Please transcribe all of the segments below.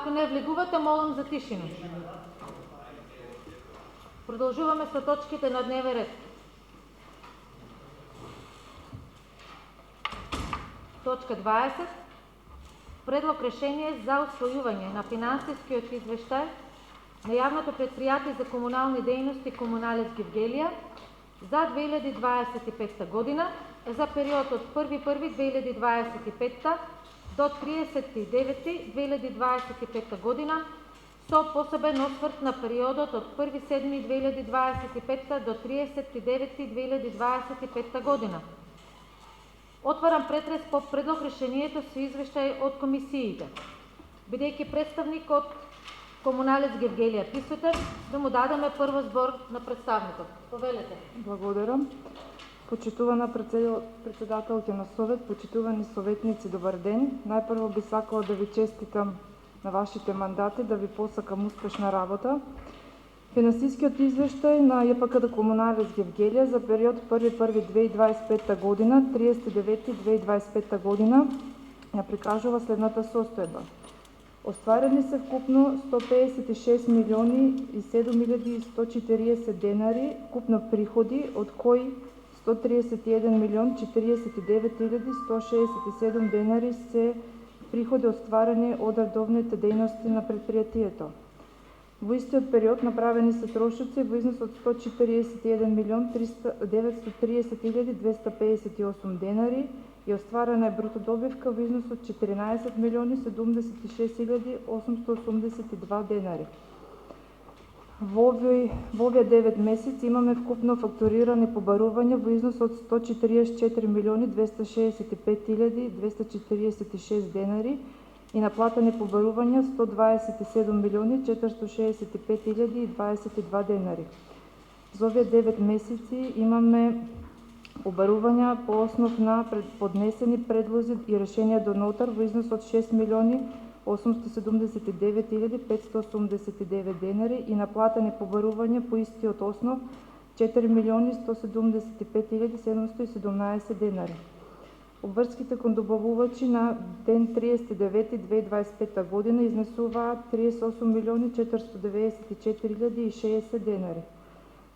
Ако не влегувате, молам за тишина. Продолжуваме со точките на дневен ред. Точка 20. Предлог решение за усвојување на финансискиот извештај на јавното предпријатие за комунални дејности Комуналец Гевгелија за 2025 година за период од 1.1.2025 до 30.9.2025 година со посебен осврт на периодот од 1.7.2025 до 30.9.2025 година. Отварам претрес по предлог решението со извештај од комисиите. Бидејќи представник од Комуналец Гевгелија присутен, да му дадеме прво збор на представникот. Повелете. Благодарам. Почитувана председателке на Совет, почитувани советници, добар ден. Најпрво би сакала да ви честитам на вашите мандати, да ви посакам успешна работа. Финансискиот извештај на ЈПКД Комуналец Гевгелија за период 1.1.2025 година, 30.9.2025 година ја прикажува следната состојба. Остварени се вкупно 156 милиони и 7.140 денари купно приходи, од кои 131 милион 49.167 денари се приходи остварени од редовните дејности на предпријатието. Во истиот период направени се трошоци во износ од 141 милион 930.258 денари и остварена е бруто добивка во износ од 14 милиони 76.882 денари. Во овие 9 месеци имаме вкупно фактурирани побарувања во износ од 144 милиони 265.246 денари и наплатени побарувања 127 милиони 465.022 денари. За овие 9 месеци имаме побарувања по основ на поднесени предлози и решенија до нотар во износ од 6 милиони 879.589 денари и наплатени побарувања по истиот основ 4 милиони 175.717 денари. Обврските кон добавувачи на ден 30.9.2025 година изнесуваат 38 милиони 494.060 денари.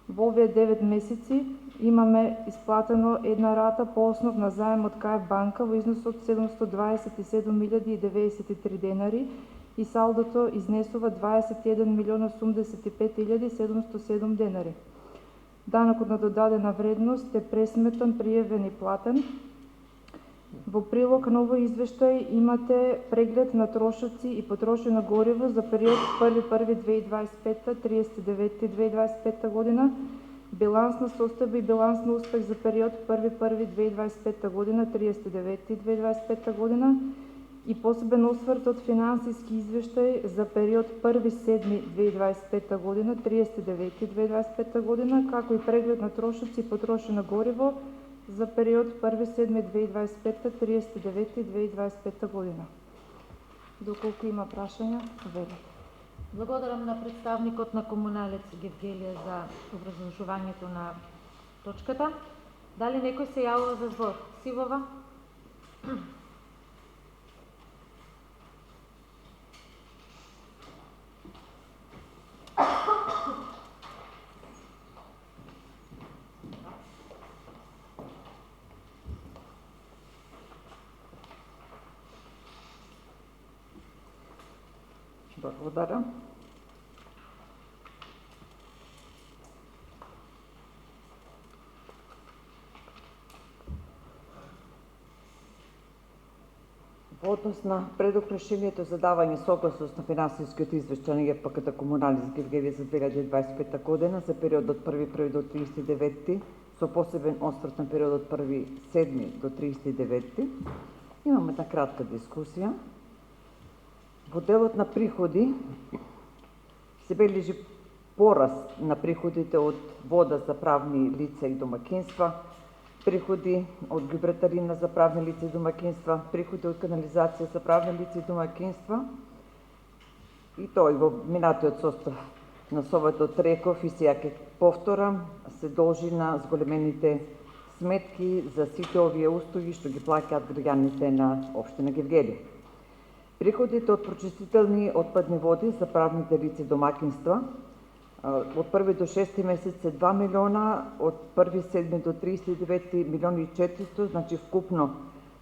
Во овие 9 месеци имаме исплатено една рата по основ на заем од КФ банка во износ од 727.093 денари и салдото изнесува 21 милиона 85.707 денари. Данокот на додадена вредност е пресметан, пријавен и платен. Во прилог на овој извештај имате преглед на трошоци и потрошено на гориво за период 1.1.2025 30.9.2025 година, билансна состојба и биланс на успех за период 1.1.2025 година 30.9.2025 година и посебен осврт од финансиски извештај за период 1.7.2025 година 30.9.2025 година, како и преглед на трошоци и потрошено на гориво за период 1.7.2025 30.9.2025 година. Доколку има прашања, велете. Благодарам на представникот на Комуналец Гевгелија за образложувањето на точката. Дали некој се јавува за збор? Сивова? Благодарам. Во однос на предлог решението за давање согласност на финансискиот извештај на ЈПКД Комуналец Гевгелија за 2025 година за период од 1.1 до 39 со посебен осврт на период од 1.7 до 39, имаме една кратка дискусија. Во делот на приходи се бележи пораст на приходите од вода за правни лица и домакинства, приходи од ѓубретарина за правни лица и домакинства, приходи од канализација за правни лица и домакинства. И тој во минатиот состав на Советот реков и сега ќе повторам, се должи на зголемените сметки за сите овие услуги што ги плаќаат граѓаните на општина Гевгелија. Приходите од прочистителни отпадни води за правните лица и домакинства од 1 до 6 месец е 2 милиона, од 1/7 до 39 милиони и 400, значи вкупно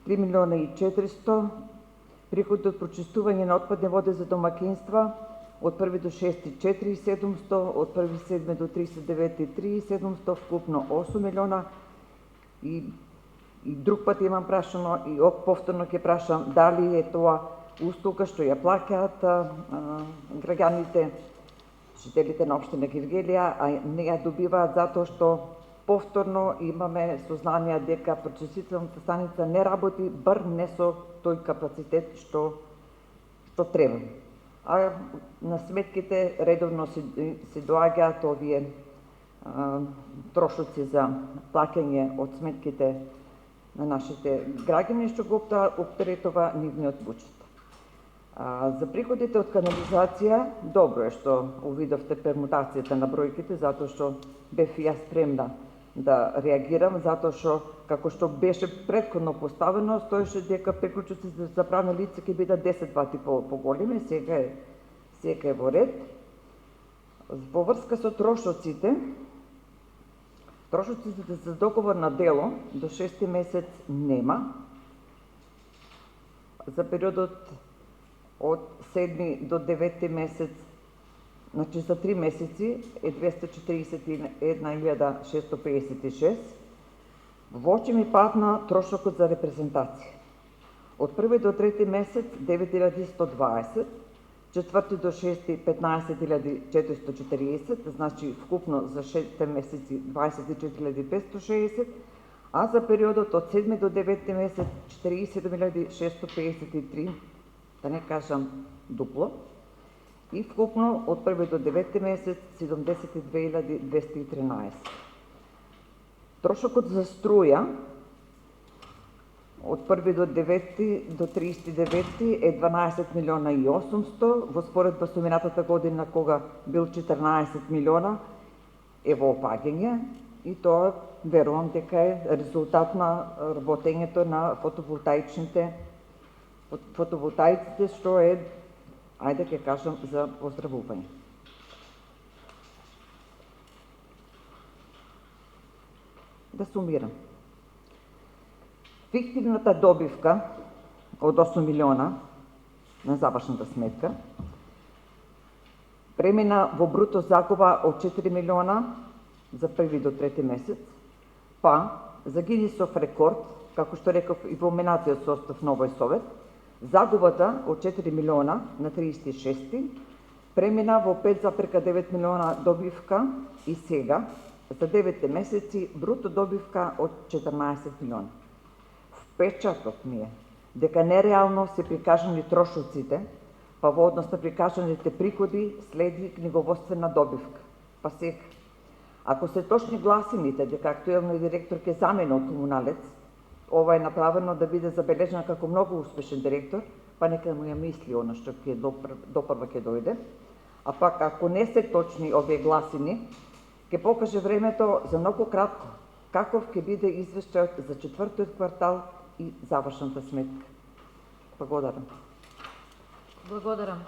3 милиона и 400. Приходи од прочистување на отпадни води за домакинства од 1 до 6 4.700, од 1/7 до 39 3.700, вкупно 8 милиона. И друг пат имам прашано и повторно ќе прашам дали е тоа услуга што ја плаќаат граѓаните, жителите на општина Гевгелија, а не ја добиваат затоа што повторно имаме сознание дека прочистителната станица не работи, бар не со тој капацитет што треба. А на сметките редовно се доаѓаат овие трошоци за плаќање од сметките на нашите граѓани, што го оптеретува нивниот буџет. За приходите од канализација, добро е што увидовте пермутацијата на бројките, затоа што бев јас спремна да реагирам, затоа што, како што беше претходно поставено, стоеше дека приклучоците за правни лица ќе бидат 10 пати поголеми, сега е во ред. Во врска со трошоците за договор на дело до 6 месец нема. За периодот од 7 до 9 месец, значи за 3 месеци е 241.656. Во очи ми падна трошокот за репрезентација. Од 1 до 3 месец 9.120, 4 до 6 15.440, значи вкупно за 6 месеци 24.560, а за периодот од 7 до 9 месец 47.653, да не кажам дупло, и вкупно од 1 до 9 месец 72.213. Трошокот за струја од 1 до 9 до 39 е 12 милиона и 800, во споредба со минатата година кога бил 14 милиона, е во опаѓање и тоа верувам дека е резултат на работењето на фотоволтаиците, што е, ајде ќе кажам, за поздравување. Да сумирам. Фиктивната добивка од 8 милиона на завршната сметка премина во бруто загуба од 4 милиона за 1 до 3 месец, па за Гинисов рекорд, како што реков и во минатиот состав на овој совет, загубата од 4 милиона на 36 премина во 5,9 милиона добивка и сега за 9 месеци бруто добивка од 14 милиона. Впечаток ми е дека нереално се прикажани трошоците, па во однос на прикажаните приходи следи книговодствена добивка. Па сега, ако се точни гласините дека актуелниот директор ќе замени од комуналец, ова е направено да биде забележен како многу успешен директор, па нека му ја мисли она што ќе допрва ќе дојде. А пак ако не се точни овие гласини, ќе покаже времето за многу кратко каков ќе биде извештајот за четвртиот квартал и завршната сметка. Благодарам. Благодарам.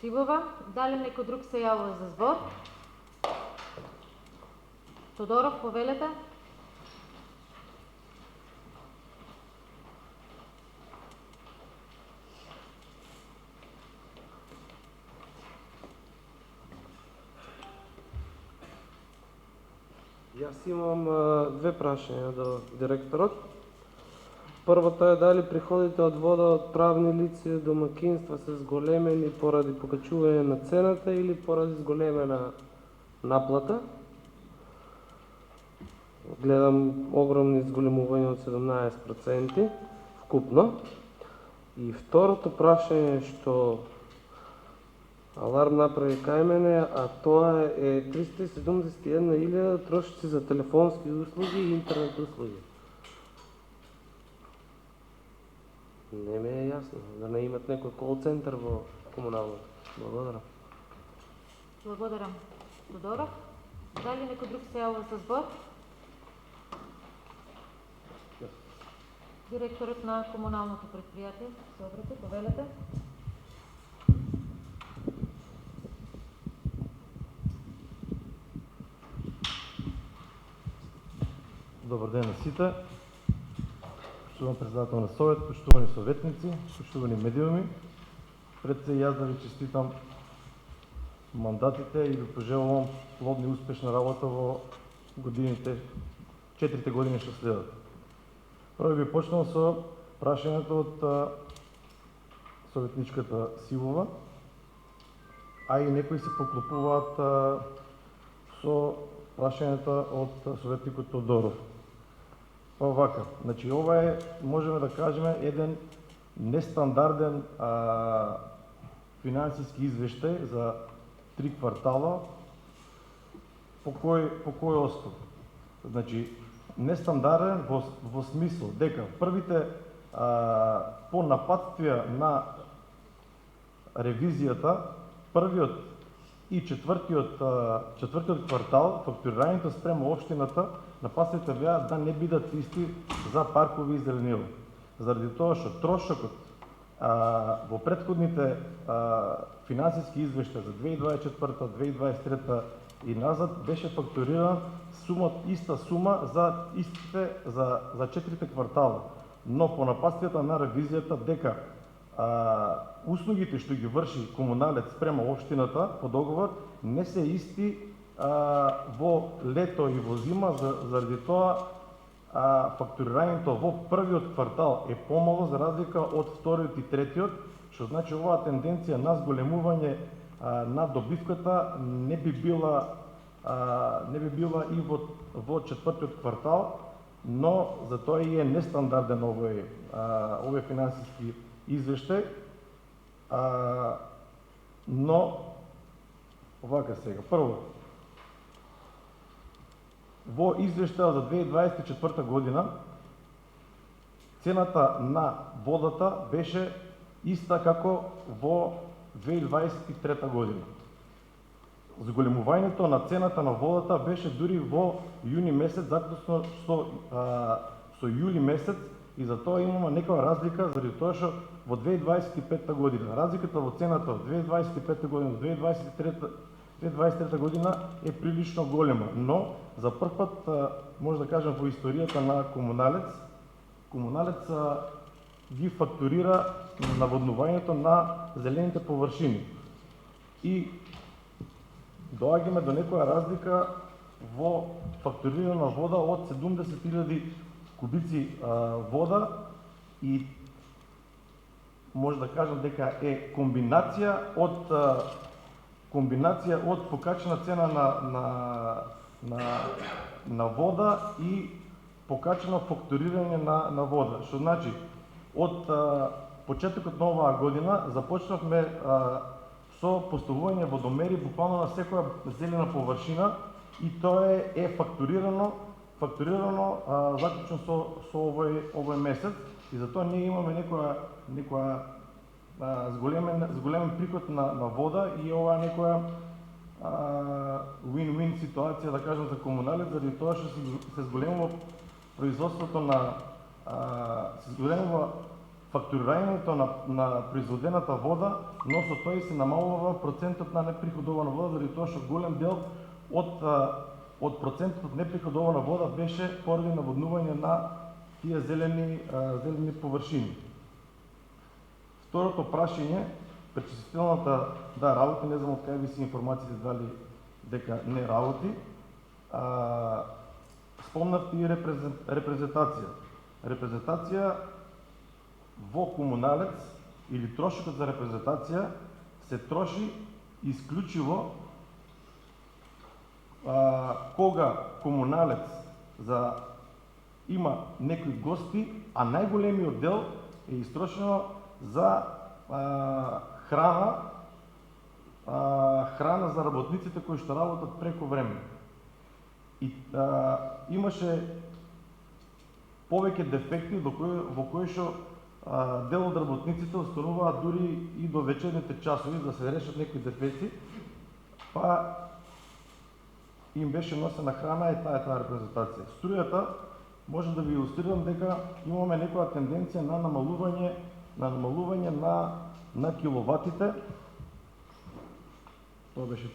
Сивова, дали некој друг се јавува за збор? Тодоров, повелете. Јас имам две прашања до директорот. Првото е дали приходите од вода од правни лица и домакинства се зголемени поради покачување на цената или поради зголемена наплата. Гледам огромни зголемувања од 17% вкупно. И второто прашање што аларм направи кај мене, а тоа е 371.000 трошици за телефонски услуги и интернет услуги. Не ми е јасно, да не имат некој кол центар во комуналното. Благодарам. Благодарам. Тодоров, дали некој друг се јавува за збор? Директорот на комуналното предпријатие, се обрати, повелете. Добар ден на сите. Поштуван председател на Совет, поштувани советници, поштувани медиуми. Пред се јас да ви честитам мандатите и ви пожелувам плодна и успешна работа во годините, 4 години што следат. Прво би почнал со прашањето од советничката Сивова, а и некои се поклопуваат со прашањата од советникот Тодоров. Па вака, значи ова е, можеме да кажеме, еден нестандарден финансиски извештај за 3 квартала по кој основ. Значи, нестандарден во смисла дека првите по напатствија на ревизијата, првиот и четвртиот квартал, фактурирањето спрема општината, напатствите беа да не бидат исти за паркови и зеленила. Заради тоа што трошокот во претходните финансиски извештаи за 2024, 2023 и назад беше фактуриран иста сума за 4 квартала. Но по напатствијата на ревизијата дека услугите што ги врши комуналец спрема општината по договор не се исти во лето и во зима, заради тоа фактурирањето во првиот квартал е помало за разлика од вториот и третиот, што значи оваа тенденција на зголемување на добивката не би била и во четвртиот квартал, но за тоа и е нестандарден овој финансиски извештај. Но вака сега, прво во извештајот за 2024 година цената на водата беше иста како во 2023 година. Зголемувањето на цената на водата беше дури во јуни месец, заклучно со јули месец, и за тоа имаме некоја разлика, заради тоа што во 2025 година разликата во цената од 2025 година до 2023 година е прилично голема, но за прв пат, може да кажем, во историјата на комуналец ги фактурира наводнувањето на зелените површини. И доаѓаме до некоја разлика во фактурирана вода од 70.000 кубици вода и може да кажам дека е комбинација од покачена цена на вода и покачено фактурирање на вода. Што значи, од почетокот на оваа година започнавме со поставување водомери буквално на секоја зелена површина и тоа е фактурирано заклучно со овој месец, и затоа ние имаме некоја зголемен приход на вода и ова некоја win-win ситуација, да кажем, за комуналец, заради тоа што се зголемува производството се зголемува фактурирањето на произведената вода, но со тоа и се намалува процентот на неприходована вода, заради тоа што голем дел од процентот од неприходована вода беше поради наводнување на тие зелени површини. Второто прашање, пречистителната работи, не знам од кај ви се информациите дали дека не работи. Спомнавте и репрезентација. Репрезентација во комуналец или трошокот за репрезентација се троши исклучиво кога комуналец има некои гости, а најголемиот дел е истрошено за храна за работниците кои што работат преко време. И имаше повеќе дефекти во кои што дел од работниците остануваат дури и до вечерните часови да се решат некои дефекти, па им беше носена храна и таа репрезентација. Струјата, може да ви илустрирам дека имаме некоја тенденција на намалување на киловатите. Тоа беше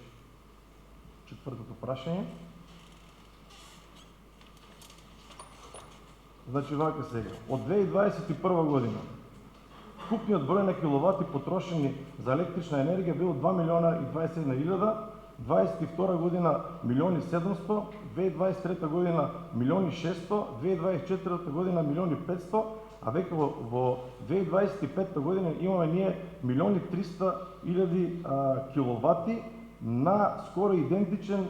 четвртото прашање. Значи вака сега, од 2021 година вкупниот број на киловати потрошени за електрична енергија бил 2.021.000, 22 година 1.700.000, 2023 година 1.600.000, 2024 година 1.500.000, а веќе во 2025 година имаме ние 1.300.000 киловати на скоро идентичен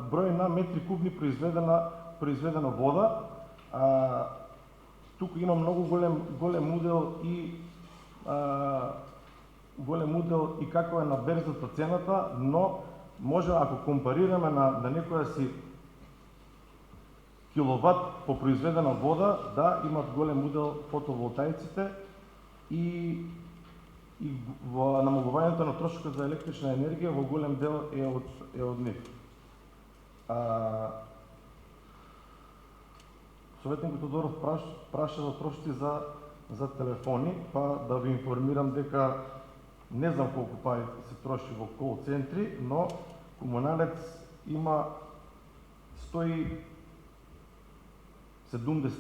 број на метри кубни произведена вода. Туку има многу голем удел и како е на берзата цената, но може ако компарираме на некоја си киловат по произведена вода, да имат голем удел фотоволтаиците и во намалувањето на трошокот за електрична енергија во голем дел е од нив. Советникот Тодоров праша за трошоци за телефони, па да ви информирам дека не знам колку пари се троши во кол центри, но Комуналец има 170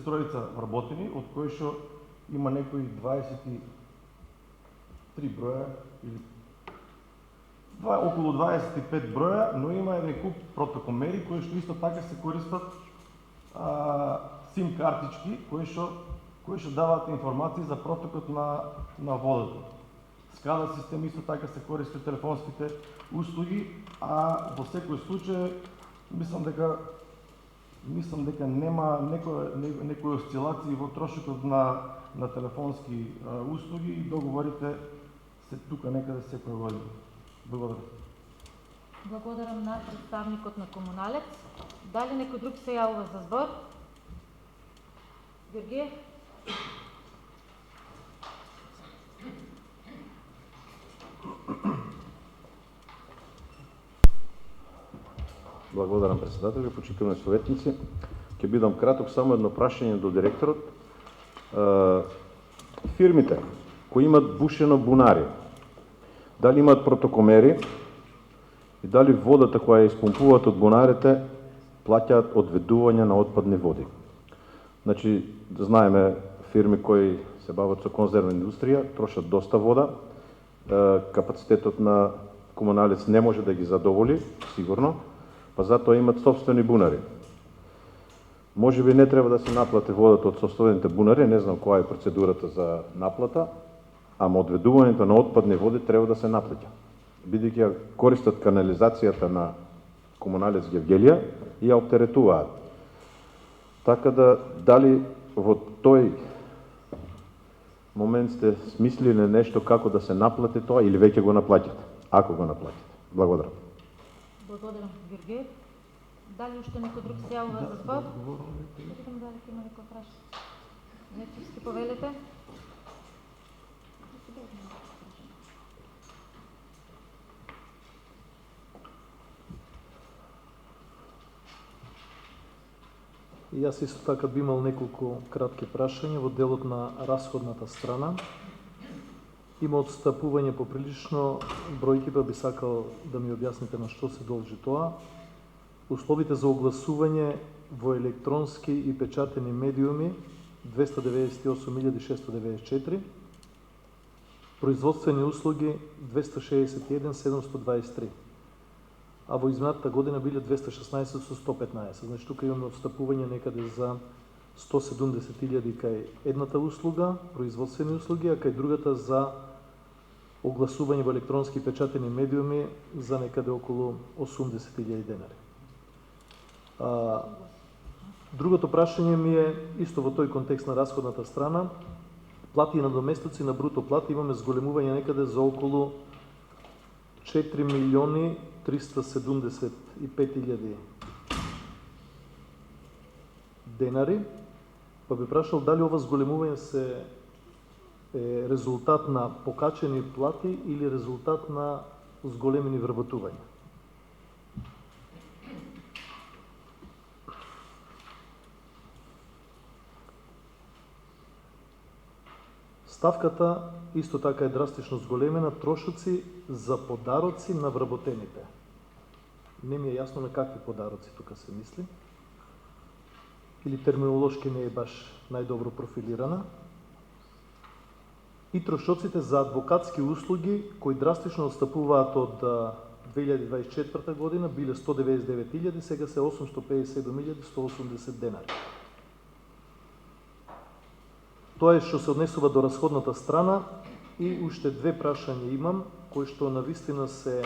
стројца вработени, од кои што има некои 23 броја или околу 25 броја, но има еден куп протокомери кои што исто така се користат сим картички кои што даваат информации за протокот на водата. SCADA систем исто така се користи телефонските услуги, а во секој случај мислам дека нема некои осцилации во трошокот на телефонски услуги и договорите се тука некаде секоја година. Благодарам. Благодарам на представникот на Комуналец. Дали некој друг се јавува за збор? Георгиев? Благодарам, председател, почитувани советници. Ќе бидам краток, само едно прашање до директорот. Фирмите кои имат бушено бунари, дали имаат протокомери и дали водата која ја испумпуваат од бунарите плаќаат одведување на отпадни води? Значи, знаеме фирми кои се бават со конзервна индустрија, трошат доста вода, капацитетот на Комуналец не може да ги задоволи, сигурно, па затоа имат собствени бунари. Може би не треба да се наплати водата од собствените бунари, не знам која е процедурата за наплата, ама одведувањето на отпадни води треба да се наплаќа. Бидејќи ја користат канализацијата на Комуналец Гевгелија и ја оптеретуваат. Така да, дали во тој момент сте смислиле нешто како да се наплати тоа или веќе го наплаќате, ако го наплатите? Благодарам. Благодарам, Георгиев. Дали уште некој друг се јавува за збор? Да видам дали има некој прашање. Нето сте повелете? И јас исто така би имал неколку кратки прашања во делот на расходната страна. Има отстапување поприлично бројки, па би сакал да ми објасните на што се должи тоа. Условите за огласување во електронски и печатени медиуми 298.694, производствени услуги 261.723, а во изминатата година биле 216 со 115. Значи тука имаме отстапување некаде за 170.000 кај едната услуга, производствени услуги, а кај другата за огласување во електронски печатени медиуми за некаде околу 80.000 денари. Другото прашање ми е исто во тој контекст на расходната страна. Плати и надоместоци на бруто плати имаме зголемување некаде за околу 4.375.000 денари. Па би прашал дали ова зголемување се е резултат на покачени плати или резултат на зголемени вработувања. Ставката исто така е драстично зголемена, трошоци за подароци на вработените. Не ми е јасно на какви подароци тука се мисли. или терминолошки не е баш најдобро профилирана. И трошоците за адвокатски услуги кои драстично отстапуваат од 2024 година, биле 199.000, сега се 857.180 денари. Тоа е што се однесува до расходната страна и уште две прашања имам, кои што навистина се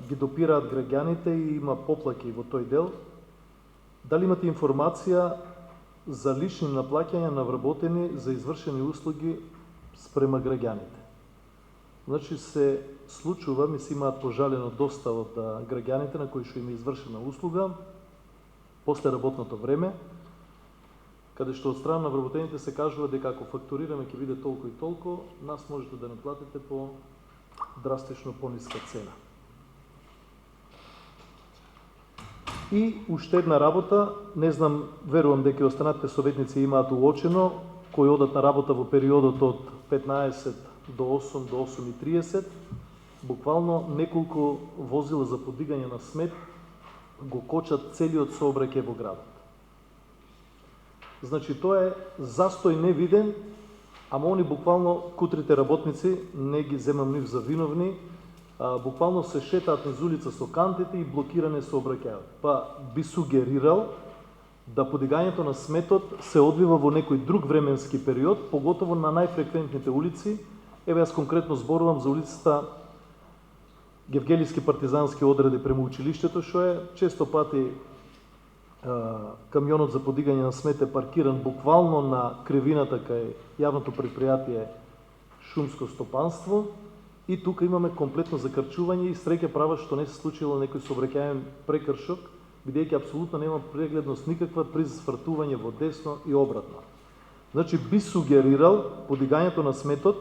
ги допираат граѓаните и има поплаки во тој дел. Дали имате информација за лични наплаќања на вработени за извршени услуги спрема граѓаните? Значи се случува, мисли имаат пожалено доста од граѓаните на кои што им е извршена услуга после работното време, каде што од страна на вработените се кажува дека ако фактурираме ќе биде толку и толку, нас можете да не платите по драстично пониска цена. И уште една работа, не знам, верувам дека останатите советници имаат уочено, кои одат на работа во периодот од 15 до 8 до 8:30, буквално неколку возила за подигање на смет го кочат целиот сообраќај во градот. Значи тоа е застој невиден, ама они буквално кутрите работници, не ги земам нив за виновни, буквално се шетаат низ улица со кантите и блокиране сообраќајот. Па би сугерирал да подигањето на сметот се одвива во некој друг временски период, поготово на најфреквентните улици. Еве јас конкретно зборувам за улицата Гевгелиски партизански одреди према училиштето, што е често пати камионот за подигање на смет е паркиран буквално на кривината кај јавното предпријатие Шумско стопанство и тука имаме комплетно закрчување и среќа права што не се случило некој сообраќајен прекршок, бидејќи апсолутно нема прегледност никаква при свртување во десно и обратно. Значи би сугерирал подигањето на сметот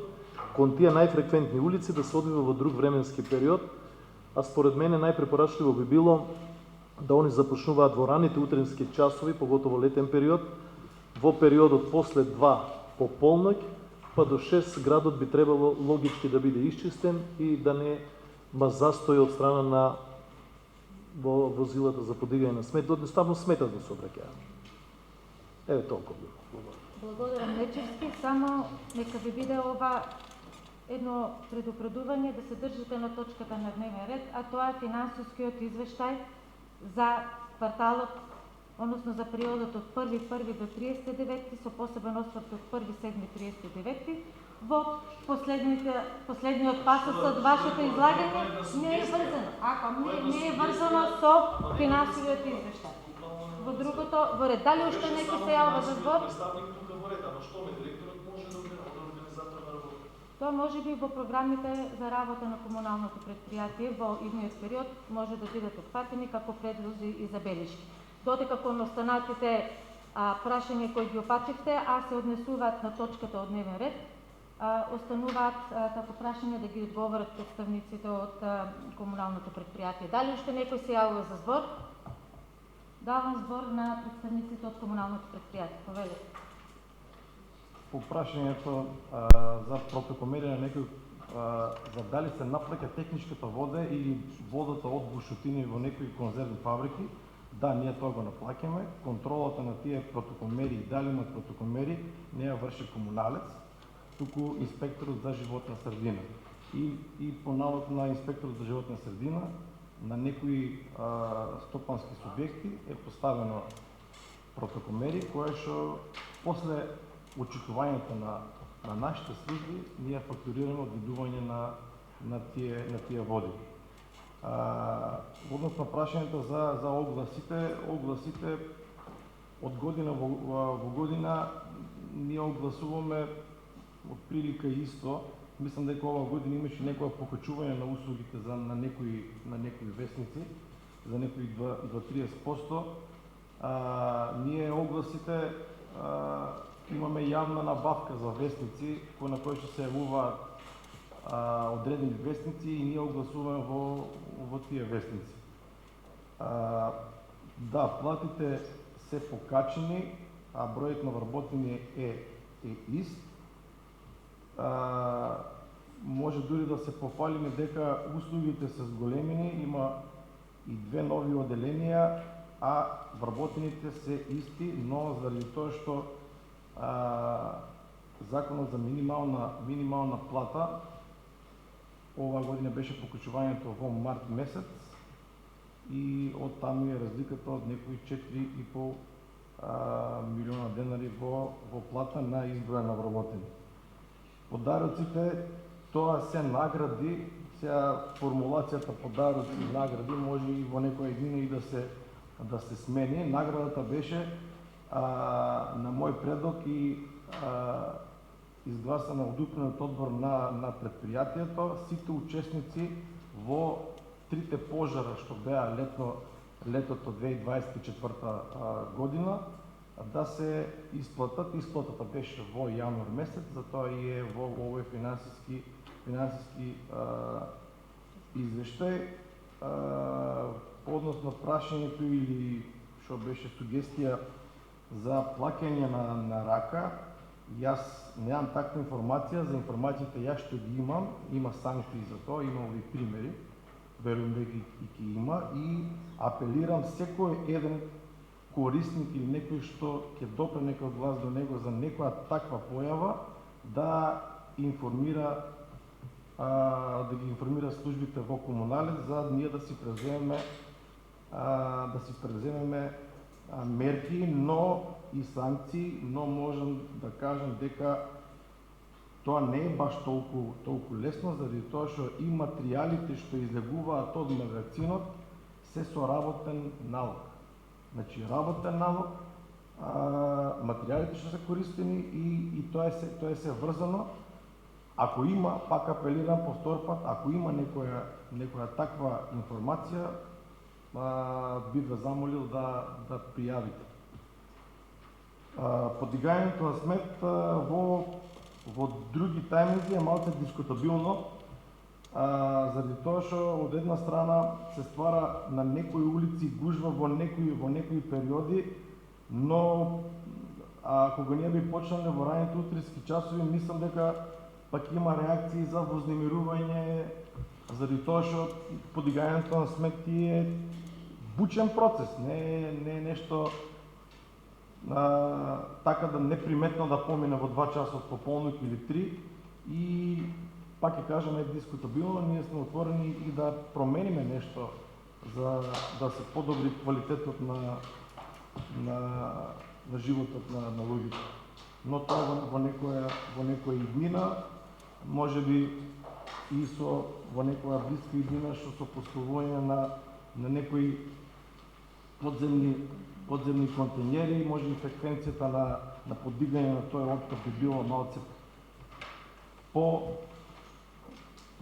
кон тие најфреквентни улици да се одвива во друг временски период, а според мене најпрепорачливо би било да они започнуваат во раните утрински часови, поготово летен период, во периодот после 2 по полноќ, па до 6 градот би требало логички да биде исчистен и да не ма застои од страна на возилата за подигање на смет, едноставно сметат да се обраќаат. Еве толку. Благодарам, Лечевски. Само нека ви биде ова едно предупредување да се држите на точката на дневен ред, а тоа е финансискиот извештај за кварталот, односно за периодот од 1.1. до 39. со посебен осврт од 1.7.39. Во последниот пасос од вашето излагање не е врзано. Не е врзано со финансовиот извештај. Во другото, во ред, дали уште некој се јавува за збор? Тоа може би во програмите за работа на комуналното предпријатие во идниот период може да бидат опфатени како предлози и забелешки. Додека кон останатите прашања кои ги опативте, а се однесуваат на точката од дневен ред, остануваат како прашања да ги одговорат представниците од комуналното предпријатие. Дали уште некој се јавува за збор? Давам збор на представниците од комуналното предпријатие. Повелете. По прашањето за протокомерие на некој за дали се наплаќа техничката вода или водата од бушотини во некои конзервни фабрики, да, ние тоа го наплаќаме. Контролата на тие протокомери, дали имат протокомери, не ја врши комуналец, туку инспекторот за животна средина. И по налог на инспекторот за животна средина, на некои стопански субјекти е поставено протокомери, кое што после очитувањето на нашите служби ние фактурираме одведување на тие води. Односно прашањето за огласите од година во година ние огласуваме отприлика исто. Мислам дека ова година имаше некоја покачување на услугите на некои весници, за некои 2-30%. Ние огласите имаме јавна набавка за вестници, на кои што се јавуваат одредени вестници и ние огласуваме во тие вестници. Да, платите се покачени, а бројот на вработени е ист. Може дури да се пофалиме дека услугите се зголемени, има и 2 нови оделенија а вработените се исти, но заради тоа што законот за минимална плата оваа година беше покачувањето во март месец и од таму е разликата од некои 4,5 милиона денари во плата на изброја на вработени. Подароците, тоа се награди, сега формулацијата подароци и награди може и во некоја година и да се смени. Наградата беше на мој предлог и изгласана од управниот одбор на предпријатието, сите учесници во трите пожара што беа летото 2024 година да се исплатат. Исплатата беше во јануар месец, затоа и е во овој финансиски извештај. Односно прашањето или што беше сугестија за плаќање на рака, јас немам таква информација, за информациите јас што ги имам, има санкции за тоа, имам и примери, верувам дека и ќе има, и апелирам секој еден корисник или некој што ќе допре некој глас до него за некоја таква појава да информира ги информира службите во Комуналец за ние да си преземеме мерки, но и санкции, но можам да кажам дека тоа не е баш толку лесно, заради тоа што и материјалите што излегуваат од магазинот се со работен налог. Значи работен налог, материјалите што се користени и тоа е се врзано. Ако има, пак апелирам по втор пат, ако има некоја таква информација, би ве замолил да пријавите. Подигањето на смет во други тајминги е малце дискутабилно, заради тоа што од една страна се ствара на некои улици гужва во некои периоди, но кога ние би почнале во раните утрески часови, мислам дека пак има реакции за вознемирување, заради тоа што подигањето на смети е бучен процес, не е нешто така да неприметно да помине во 2 часа по полнок или 3, и пак ќе кажам, е дискутабилно. Ние сме отворени и да промениме нешто за да се подобри квалитетот на животот на луѓето. Но тоа во некоја иднина, може би и во некоја блиска иднина, што со поставување на некои подземни контењери, може и фреквенцијата на подигање на тој отпад би било малце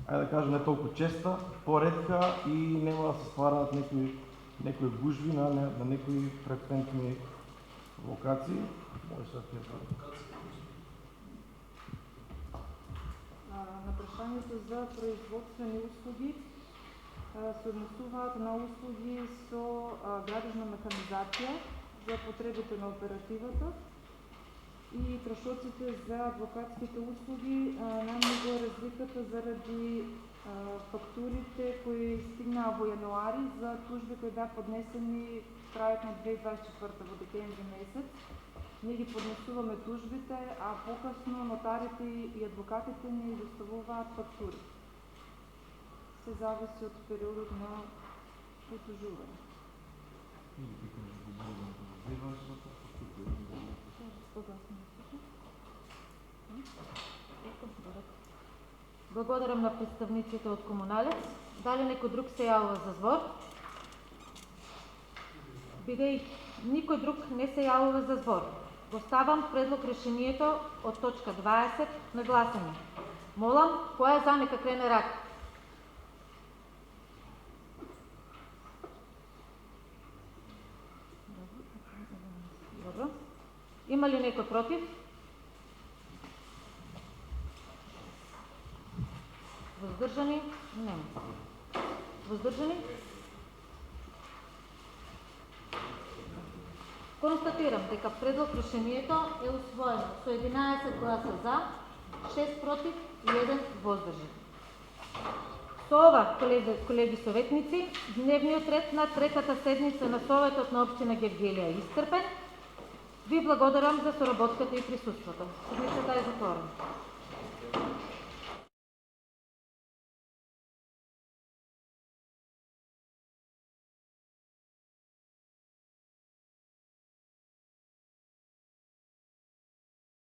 ајде да кажем, не толку честа, поретка и нема да се ствараат некои гужви на некои фреквентни локации. На прашањето за производствени услуги се однесуваат на услуги со градежна механизација за потребите на оперативата и трошоците за адвокатските услуги. Најмногу е разликата заради фактурите кои стигнаа во јануари за тужби кои беа поднесени крајот на 2024 во декември месец. Ние ги поднесуваме тужбите, а покасно нотарите и адвокатите ни доставуваат фактури. Се зависи од периодот на утужување. Благодарам на представниците од Комуналец. Дали некој друг се јавува за збор? Бидејќи никој друг не се јавува за збор, го ставам предлог решението од точка 20 на гласање. Молам, која е за нека крене рака? Добро. Има ли некој против? Воздржани? Нема. Воздржани? Констатирам дека предлог решението е усвоено со 11 гласа за, 6 против и 1 воздржан. Со ова, колеги советници, дневниот ред на третата седница на Советот на општина Гевгелија е исцрпен. Ви благодарам за соработката и присуството. Седницата е затворена.